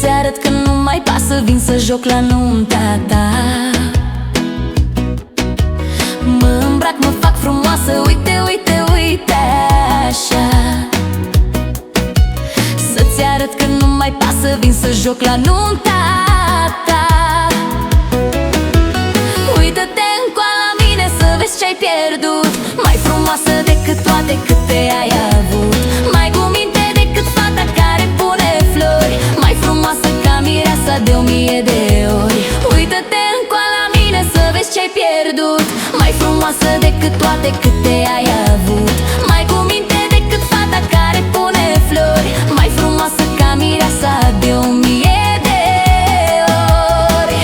Să-ți arăt că nu mai pasă, vin să joc la nunta ta. Mă îmbrac, mă fac frumoasă, uite, uite, uite așa. Să-ți arăt că nu mai pasă, vin să joc la nunta ta. Uită-te încoa la mine să vezi ce-ai pierdut. Mai frumoasă decât toate câte ai avut, mai cu minte decât fata care pune flori, mai frumoasă ca mireasa de 1000 de ori. Uită-te încoa la mine să vezi ce-ai pierdut. Mai frumoasă decât toate câte ai avut, mai cu minte decât fata care pune flori, mai frumoasă ca mireasa de 1000 de ori.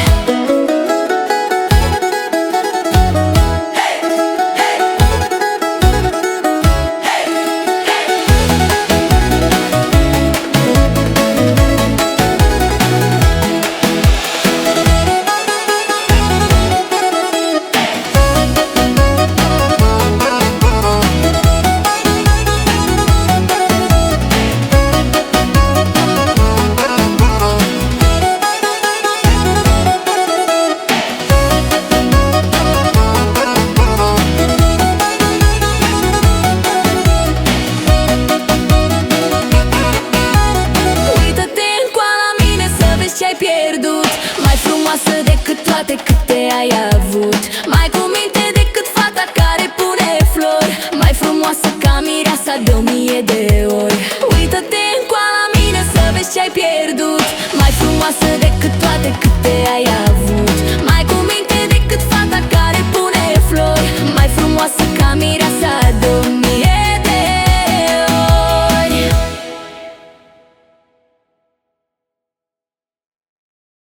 Ce-ai pierdut, mai frumoasă decât toate câte ai avut, mai cu minte decât fata care pune flori, mai frumoasă ca mireasa de 1000 de ori. Uită-te încoa la mine să vezi ce-ai pierdut, mai frumoasă